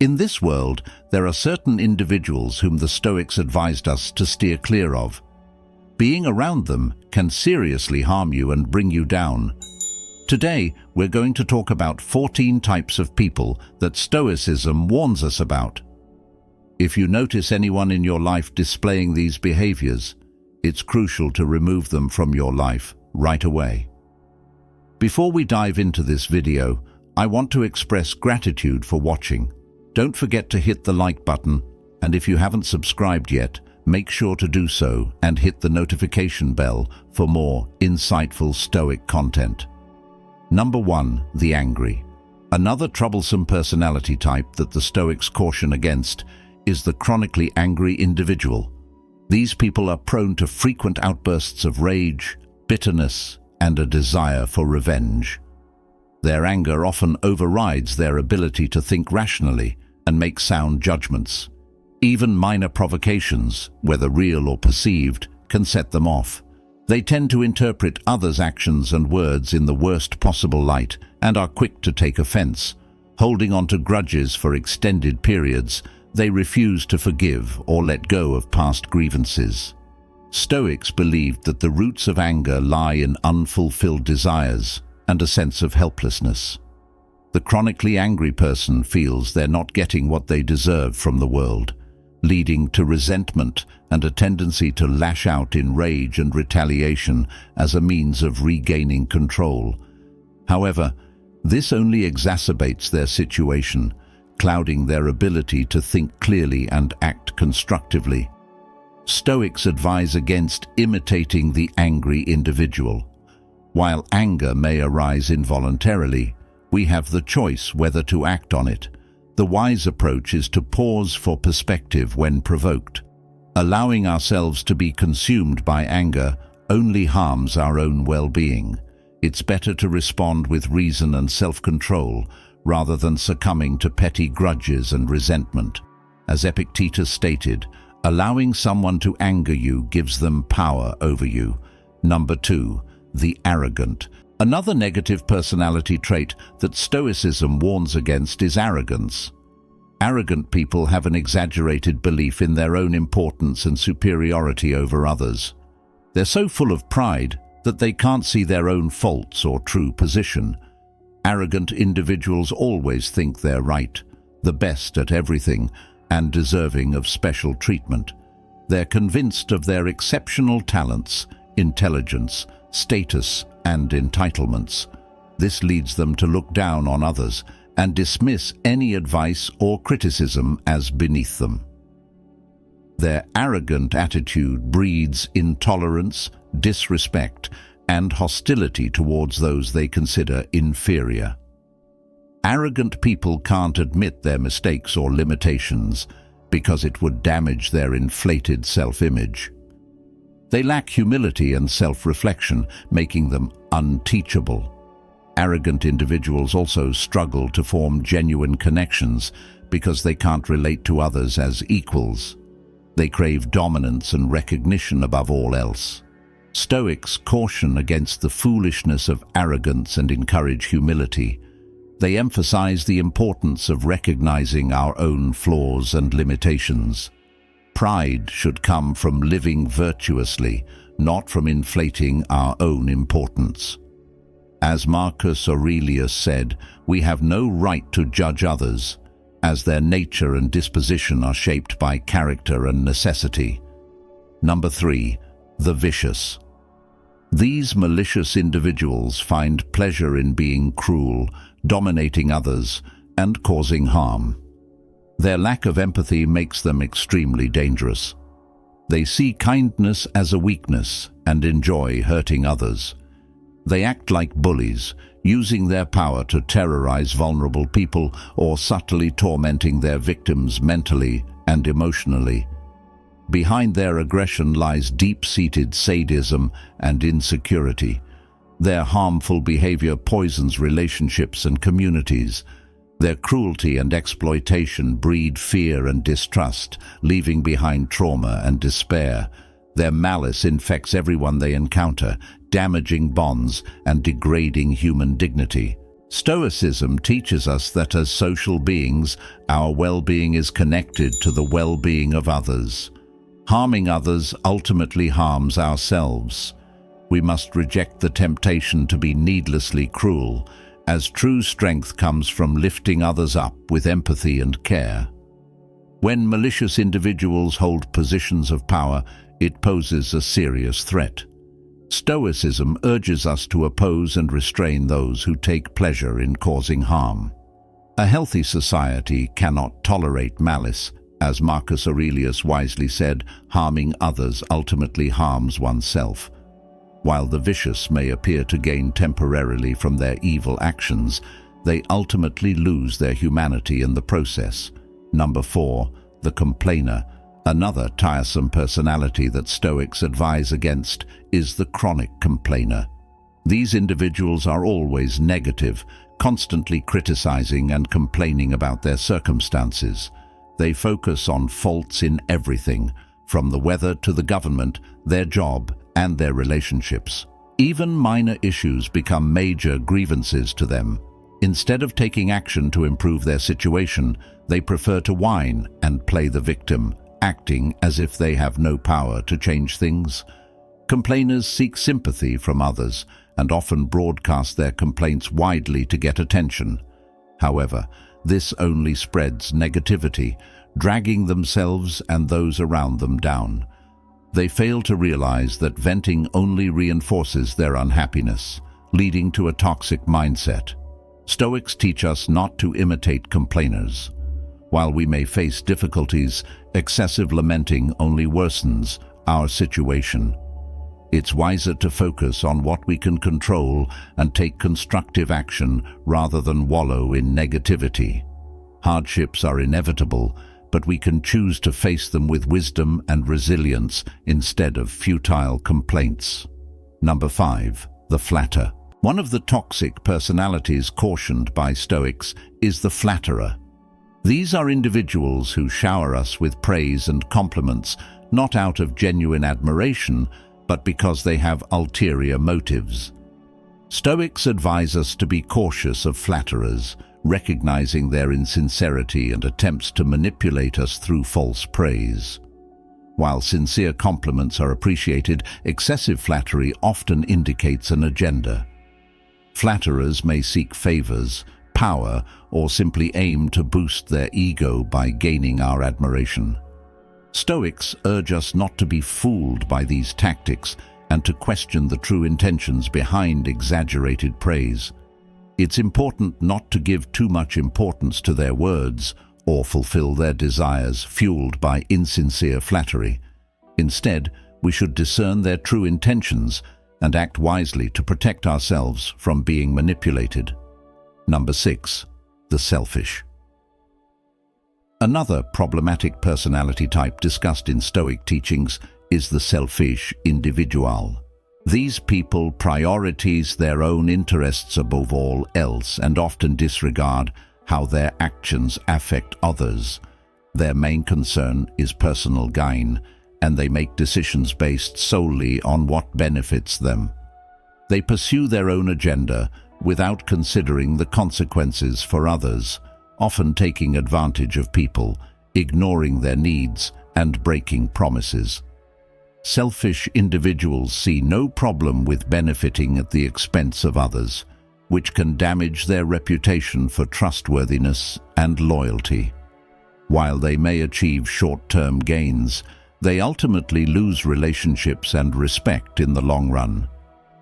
In this world, there are certain individuals whom the Stoics advised us to steer clear of. Being around them can seriously harm you and bring you down. Today, we're going to talk about 14 types of people that Stoicism warns us about. If you notice anyone in your life displaying these behaviors, it's crucial to remove them from your life right away. Before we dive into this video, I want to express gratitude for watching. Don't forget to hit the like button, and if you haven't subscribed yet, make sure to do so and hit the notification bell for more insightful Stoic content. Number 1. The angry. Another troublesome personality type that the Stoics caution against is the chronically angry individual. These people are prone to frequent outbursts of rage, bitterness, and a desire for revenge. Their anger often overrides their ability to think rationally and make sound judgments. Even minor provocations, whether real or perceived, can set them off. They tend to interpret others' actions and words in the worst possible light and are quick to take offense. Holding on to grudges for extended periods, they refuse to forgive or let go of past grievances. Stoics believed that the roots of anger lie in unfulfilled desires and a sense of helplessness. The chronically angry person feels they're not getting what they deserve from the world, leading to resentment and a tendency to lash out in rage and retaliation as a means of regaining control. However, this only exacerbates their situation, clouding their ability to think clearly and act constructively. Stoics advise against imitating the angry individual. While anger may arise involuntarily, we have the choice whether to act on it. The wise approach is to pause for perspective when provoked. Allowing ourselves to be consumed by anger only harms our own well-being. It's better to respond with reason and self-control rather than succumbing to petty grudges and resentment. As Epictetus stated, allowing someone to anger you gives them power over you. Number 2. The arrogant. Another negative personality trait that Stoicism warns against is arrogance. Arrogant people have an exaggerated belief in their own importance and superiority over others. They're so full of pride that they can't see their own faults or true position. Arrogant individuals always think they're right, the best at everything, and deserving of special treatment. They're convinced of their exceptional talents, intelligence, status, and entitlements. This leads them to look down on others and dismiss any advice or criticism as beneath them. Their arrogant attitude breeds intolerance, disrespect, and hostility towards those they consider inferior. Arrogant people can't admit their mistakes or limitations because it would damage their inflated self-image. They lack humility and self-reflection, making them unteachable. Arrogant individuals also struggle to form genuine connections because they can't relate to others as equals. They crave dominance and recognition above all else. Stoics caution against the foolishness of arrogance and encourage humility. They emphasize the importance of recognizing our own flaws and limitations. Pride should come from living virtuously, not from inflating our own importance. As Marcus Aurelius said, we have no right to judge others, as their nature and disposition are shaped by character and necessity. Number 3. The vicious. These malicious individuals find pleasure in being cruel, dominating others, and causing harm. Their lack of empathy makes them extremely dangerous. They see kindness as a weakness and enjoy hurting others. They act like bullies, using their power to terrorize vulnerable people or subtly tormenting their victims mentally and emotionally. Behind their aggression lies deep-seated sadism and insecurity. Their harmful behavior poisons relationships and communities. Their cruelty and exploitation breed fear and distrust, leaving behind trauma and despair. Their malice infects everyone they encounter, damaging bonds and degrading human dignity. Stoicism teaches us that as social beings, our well-being is connected to the well-being of others. Harming others ultimately harms ourselves. We must reject the temptation to be needlessly cruel, as true strength comes from lifting others up with empathy and care. When malicious individuals hold positions of power, it poses a serious threat. Stoicism urges us to oppose and restrain those who take pleasure in causing harm. A healthy society cannot tolerate malice. As Marcus Aurelius wisely said, harming others ultimately harms oneself. While the vicious may appear to gain temporarily from their evil actions, they ultimately lose their humanity in the process. Number 4, the complainer. Another tiresome personality that Stoics advise against is the chronic complainer. These individuals are always negative, constantly criticizing and complaining about their circumstances. They focus on faults in everything, from the weather to the government, their job, and their relationships. Even minor issues become major grievances to them. Instead of taking action to improve their situation, they prefer to whine and play the victim, acting as if they have no power to change things. Complainers seek sympathy from others and often broadcast their complaints widely to get attention. However, this only spreads negativity, dragging themselves and those around them down. They fail to realize that venting only reinforces their unhappiness, leading to a toxic mindset. Stoics teach us not to imitate complainers. While we may face difficulties, excessive lamenting only worsens our situation. It's wiser to focus on what we can control and take constructive action rather than wallow in negativity. Hardships are inevitable, but we can choose to face them with wisdom and resilience instead of futile complaints. Number 5, the flatterer. One of the toxic personalities cautioned by Stoics is the flatterer. These are individuals who shower us with praise and compliments, not out of genuine admiration, but because they have ulterior motives. Stoics advise us to be cautious of flatterers, recognizing their insincerity and attempts to manipulate us through false praise. While sincere compliments are appreciated, excessive flattery often indicates an agenda. Flatterers may seek favors, power, or simply aim to boost their ego by gaining our admiration. Stoics urge us not to be fooled by these tactics and to question the true intentions behind exaggerated praise. It's important not to give too much importance to their words or fulfill their desires fueled by insincere flattery. Instead, we should discern their true intentions and act wisely to protect ourselves from being manipulated. Number 6, the selfish. Another problematic personality type discussed in Stoic teachings is the selfish individual. These people prioritize their own interests above all else and often disregard how their actions affect others. Their main concern is personal gain, and they make decisions based solely on what benefits them. They pursue their own agenda without considering the consequences for others, often taking advantage of people, ignoring their needs, and breaking promises. Selfish individuals see no problem with benefiting at the expense of others, which can damage their reputation for trustworthiness and loyalty. While they may achieve short-term gains, they ultimately lose relationships and respect in the long run.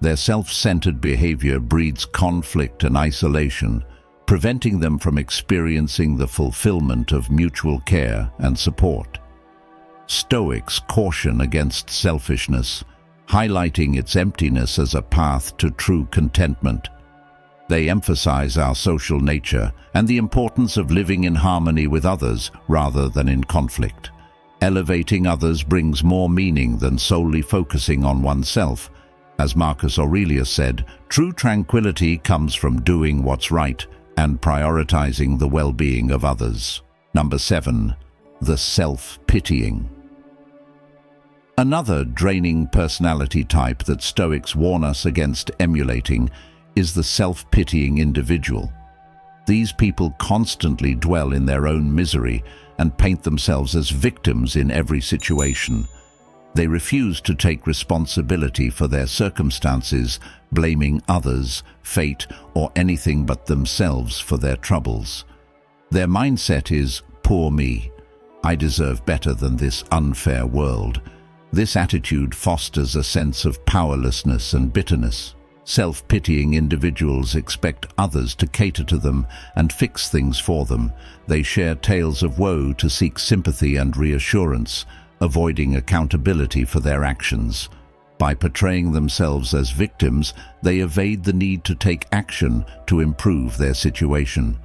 Their self-centered behavior breeds conflict and isolation, preventing them from experiencing the fulfillment of mutual care and support. Stoics caution against selfishness, highlighting its emptiness as a path to true contentment. They emphasize our social nature and the importance of living in harmony with others rather than in conflict. Elevating others brings more meaning than solely focusing on oneself. As Marcus Aurelius said, true tranquility comes from doing what's right and prioritizing the well-being of others. Number 7, the self-pitying. Another draining personality type that Stoics warn us against emulating is the self-pitying individual. These people constantly dwell in their own misery and paint themselves as victims in every situation. They refuse to take responsibility for their circumstances, blaming others, fate, or anything but themselves for their troubles. Their mindset is, "Poor me. I deserve better than this unfair world." This attitude fosters a sense of powerlessness and bitterness. Self-pitying individuals expect others to cater to them and fix things for them. They share tales of woe to seek sympathy and reassurance, avoiding accountability for their actions. By portraying themselves as victims, they evade the need to take action to improve their situation.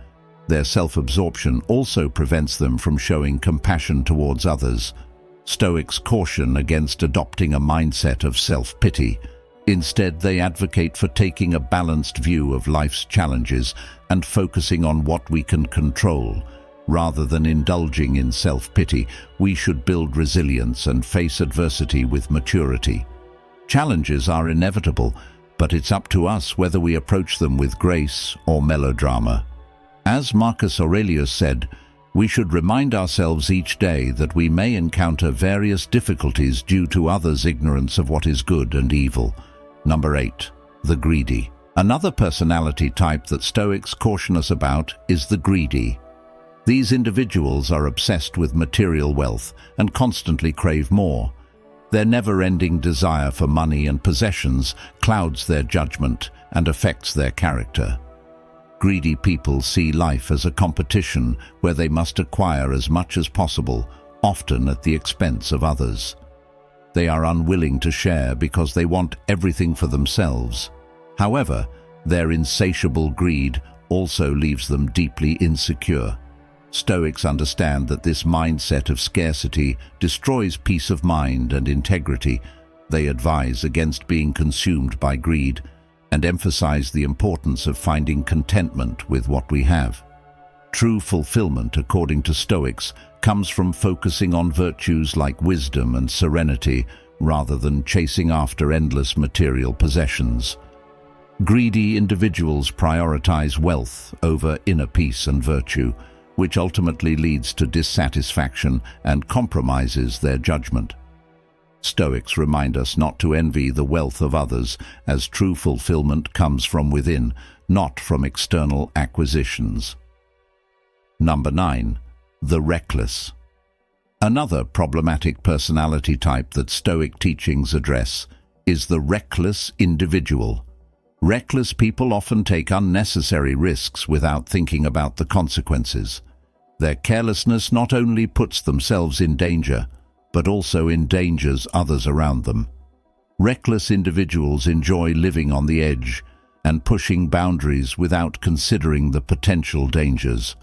Their self-absorption also prevents them from showing compassion towards others. Stoics caution against adopting a mindset of self-pity. Instead, they advocate for taking a balanced view of life's challenges and focusing on what we can control. Rather than indulging in self-pity, we should build resilience and face adversity with maturity. Challenges are inevitable, but it's up to us whether we approach them with grace or melodrama. As Marcus Aurelius said, we should remind ourselves each day that we may encounter various difficulties due to others' ignorance of what is good and evil. Number 8. The greedy. Another personality type that Stoics caution us about is the greedy. These individuals are obsessed with material wealth and constantly crave more. Their never-ending desire for money and possessions clouds their judgment and affects their character. Greedy people see life as a competition where they must acquire as much as possible, often at the expense of others. They are unwilling to share because they want everything for themselves. However, their insatiable greed also leaves them deeply insecure. Stoics understand that this mindset of scarcity destroys peace of mind and integrity. They advise against being consumed by greed and emphasize the importance of finding contentment with what we have. True fulfillment, according to Stoics, comes from focusing on virtues like wisdom and serenity rather than chasing after endless material possessions. Greedy individuals prioritize wealth over inner peace and virtue, which ultimately leads to dissatisfaction and compromises their judgment. Stoics remind us not to envy the wealth of others, as true fulfillment comes from within, not from external acquisitions. Number 9. The reckless. Another problematic personality type that Stoic teachings address is the reckless individual. Reckless people often take unnecessary risks without thinking about the consequences. Their carelessness not only puts themselves in danger, but also endangers others around them. Reckless individuals enjoy living on the edge and pushing boundaries without considering the potential dangers.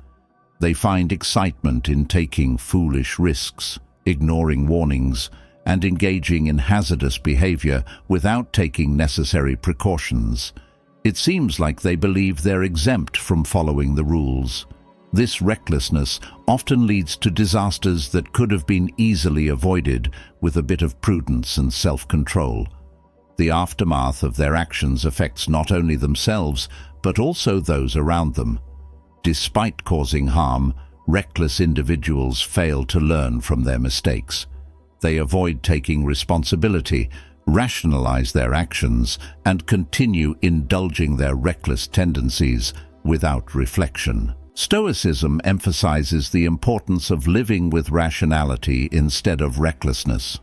They find excitement in taking foolish risks, ignoring warnings, and engaging in hazardous behavior without taking necessary precautions. It seems like they believe they're exempt from following the rules. This recklessness often leads to disasters that could have been easily avoided with a bit of prudence and self-control. The aftermath of their actions affects not only themselves, but also those around them. Despite causing harm, reckless individuals fail to learn from their mistakes. They avoid taking responsibility, rationalize their actions, and continue indulging their reckless tendencies without reflection. Stoicism emphasizes the importance of living with rationality instead of recklessness.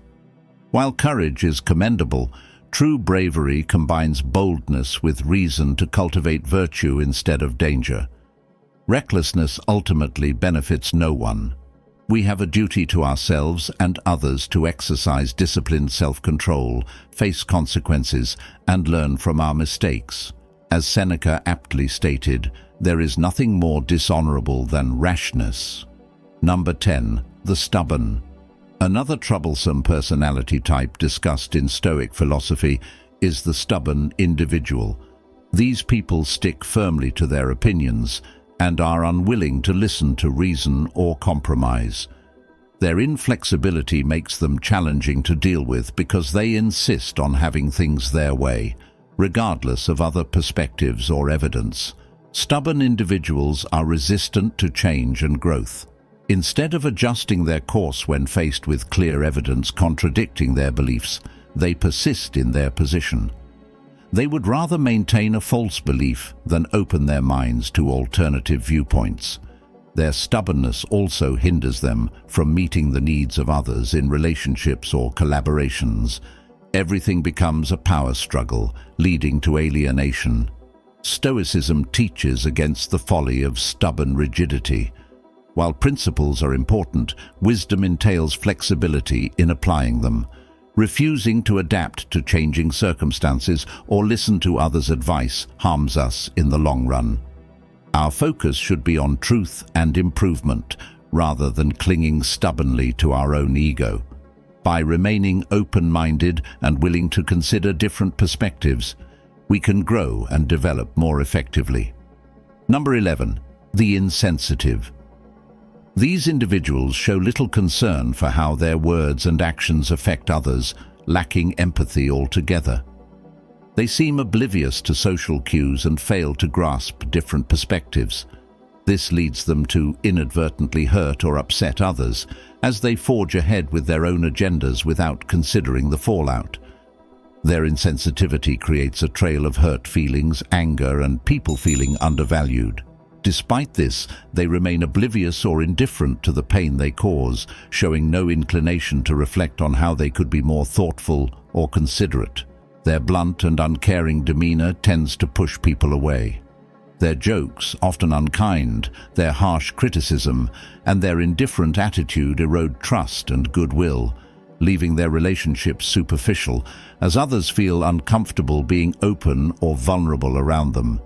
While courage is commendable, true bravery combines boldness with reason to cultivate virtue instead of danger. Recklessness ultimately benefits no one. We have a duty to ourselves and others to exercise disciplined self-control, face consequences, and learn from our mistakes. As Seneca aptly stated, there is nothing more dishonorable than rashness. Number 10. The stubborn. Another troublesome personality type discussed in Stoic philosophy is the stubborn individual. These people stick firmly to their opinions and are unwilling to listen to reason or compromise. Their inflexibility makes them challenging to deal with because they insist on having things their way. regardless of other perspectives or evidence. Stubborn individuals are resistant to change and growth. Instead of adjusting their course when faced with clear evidence contradicting their beliefs, they persist in their position. They would rather maintain a false belief than open their minds to alternative viewpoints. Their stubbornness also hinders them from meeting the needs of others in relationships or collaborations. Everything becomes a power struggle, leading to alienation. Stoicism teaches against the folly of stubborn rigidity. While principles are important, wisdom entails flexibility in applying them. Refusing to adapt to changing circumstances or listen to others' advice harms us in the long run. Our focus should be on truth and improvement, rather than clinging stubbornly to our own ego. By remaining open-minded and willing to consider different perspectives, we can grow and develop more effectively. Number 11. The insensitive. These individuals show little concern for how their words and actions affect others, lacking empathy altogether. They seem oblivious to social cues and fail to grasp different perspectives. This leads them to inadvertently hurt or upset others, as they forge ahead with their own agendas without considering the fallout. Their insensitivity creates a trail of hurt feelings, anger, and people feeling undervalued. Despite this, they remain oblivious or indifferent to the pain they cause, showing no inclination to reflect on how they could be more thoughtful or considerate. Their blunt and uncaring demeanor tends to push people away. Their jokes, often unkind, their harsh criticism, and their indifferent attitude erode trust and goodwill, leaving their relationships superficial, as others feel uncomfortable being open or vulnerable around them.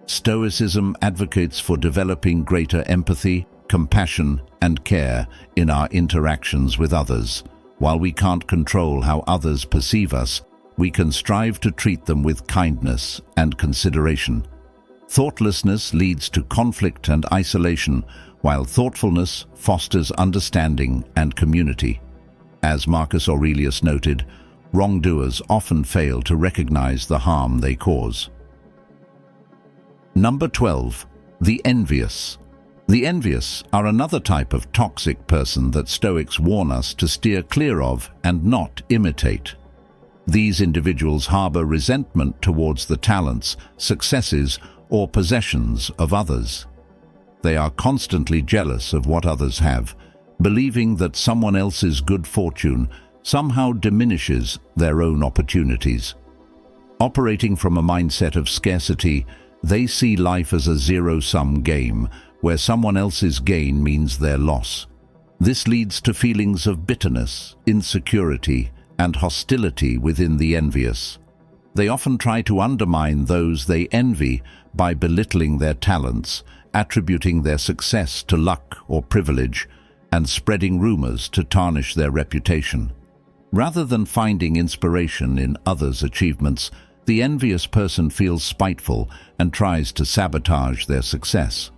Stoicism advocates for developing greater empathy, compassion, and care in our interactions with others. While we can't control how others perceive us, we can strive to treat them with kindness and consideration. Thoughtlessness leads to conflict and isolation, while thoughtfulness fosters understanding and community. As Marcus Aurelius noted, wrongdoers often fail to recognize the harm they cause. Number 12. The envious. The envious are another type of toxic person that Stoics warn us to steer clear of and not imitate. These individuals harbor resentment towards the talents, successes, or possessions of others. They are constantly jealous of what others have, believing that someone else's good fortune somehow diminishes their own opportunities. Operating from a mindset of scarcity, they see life as a zero-sum game, where someone else's gain means their loss. This leads to feelings of bitterness, insecurity, and hostility within the envious. They often try to undermine those they envy by belittling their talents, attributing their success to luck or privilege, and spreading rumors to tarnish their reputation. Rather than finding inspiration in others' achievements, the envious person feels spiteful and tries to sabotage their success.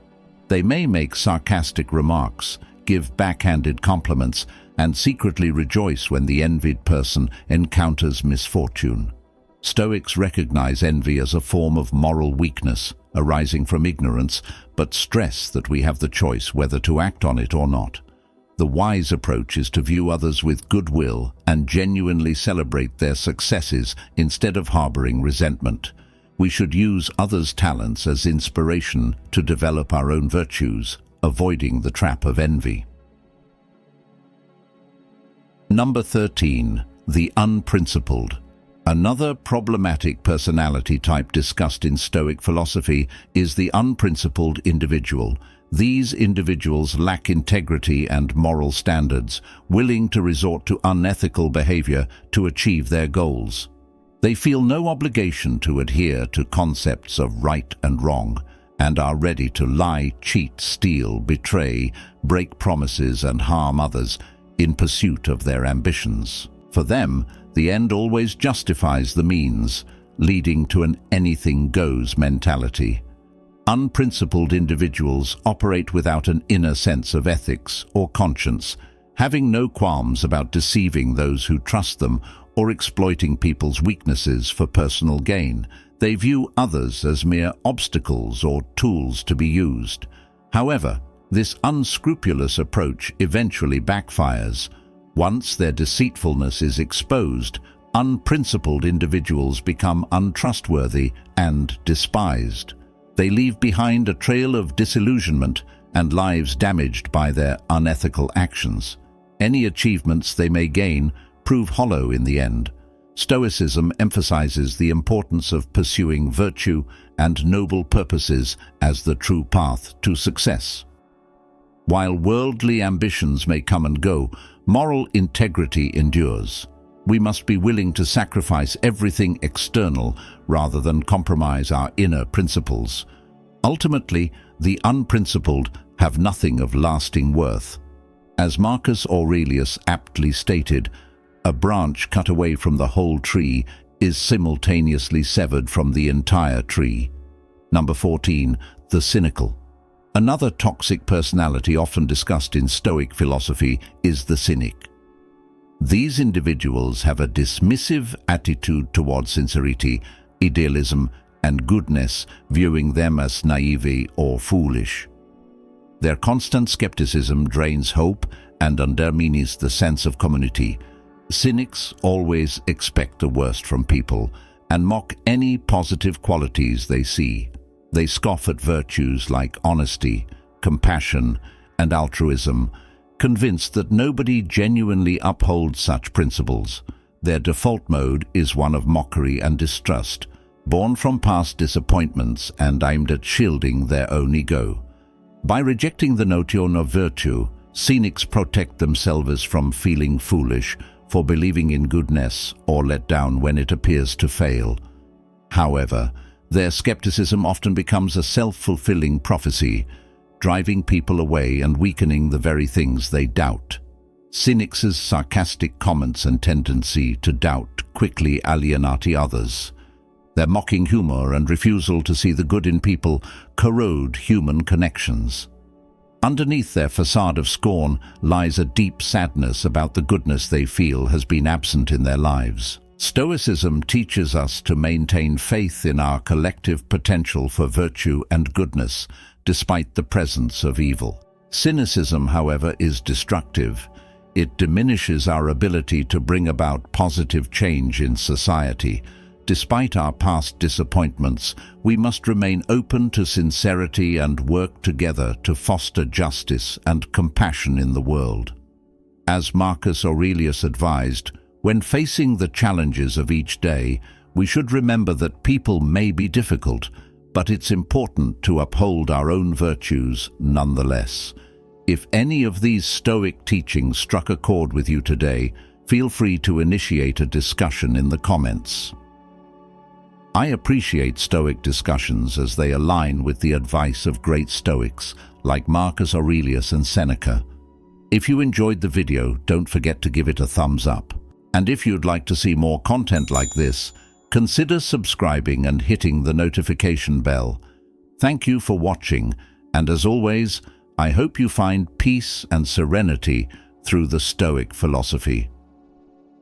They may make sarcastic remarks, give backhanded compliments, and secretly rejoice when the envied person encounters misfortune. Stoics recognize envy as a form of moral weakness arising from ignorance, but stress that we have the choice whether to act on it or not. The wise approach is to view others with goodwill and genuinely celebrate their successes instead of harboring resentment. We should use others' talents as inspiration to develop our own virtues, avoiding the trap of envy. Number 13. The unprincipled. Another problematic personality type discussed in Stoic philosophy is the unprincipled individual. These individuals lack integrity and moral standards, willing to resort to unethical behavior to achieve their goals. They feel no obligation to adhere to concepts of right and wrong, and are ready to lie, cheat, steal, betray, break promises, and harm others in pursuit of their ambitions. For them, the end always justifies the means, leading to an anything-goes mentality. Unprincipled individuals operate without an inner sense of ethics or conscience, having no qualms about deceiving those who trust them or exploiting people's weaknesses for personal gain. They view others as mere obstacles or tools to be used. However, this unscrupulous approach eventually backfires. Once their deceitfulness is exposed, unprincipled individuals become untrustworthy and despised. They leave behind a trail of disillusionment and lives damaged by their unethical actions. Any achievements they may gain prove hollow in the end. Stoicism emphasizes the importance of pursuing virtue and noble purposes as the true path to success. While worldly ambitions may come and go, moral integrity endures. We must be willing to sacrifice everything external rather than compromise our inner principles. Ultimately, the unprincipled have nothing of lasting worth. As Marcus Aurelius aptly stated, a branch cut away from the whole tree is simultaneously severed from the entire tree. Number 14. The cynical. Another toxic personality often discussed in Stoic philosophy is the cynic. These individuals have a dismissive attitude towards sincerity, idealism, and goodness, viewing them as naive or foolish. Their constant skepticism drains hope and undermines the sense of community. Cynics always expect the worst from people and mock any positive qualities they see. They scoff at virtues like honesty, compassion, and altruism, convinced that nobody genuinely upholds such principles. Their default mode is one of mockery and distrust, born from past disappointments and aimed at shielding their own ego. By rejecting the notion of virtue, cynics protect themselves from feeling foolish for believing in goodness or let down when it appears to fail. However, their skepticism often becomes a self-fulfilling prophecy, driving people away and weakening the very things they doubt. Cynics' sarcastic comments and tendency to doubt quickly alienate others. Their mocking humor and refusal to see the good in people corrode human connections. Underneath their facade of scorn lies a deep sadness about the goodness they feel has been absent in their lives. Stoicism teaches us to maintain faith in our collective potential for virtue and goodness, despite the presence of evil. Cynicism, however, is destructive. It diminishes our ability to bring about positive change in society. Despite our past disappointments, we must remain open to sincerity and work together to foster justice and compassion in the world. As Marcus Aurelius advised, when facing the challenges of each day, we should remember that people may be difficult, but it's important to uphold our own virtues nonetheless. If any of these Stoic teachings struck a chord with you today, feel free to initiate a discussion in the comments. I appreciate Stoic discussions as they align with the advice of great Stoics like Marcus Aurelius and Seneca. If you enjoyed the video, don't forget to give it a thumbs up. And if you'd like to see more content like this, consider subscribing and hitting the notification bell. Thank you for watching, and as always, I hope you find peace and serenity through the Stoic philosophy.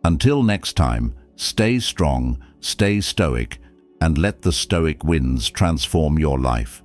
Until next time, stay strong, stay Stoic, and let the Stoic winds transform your life.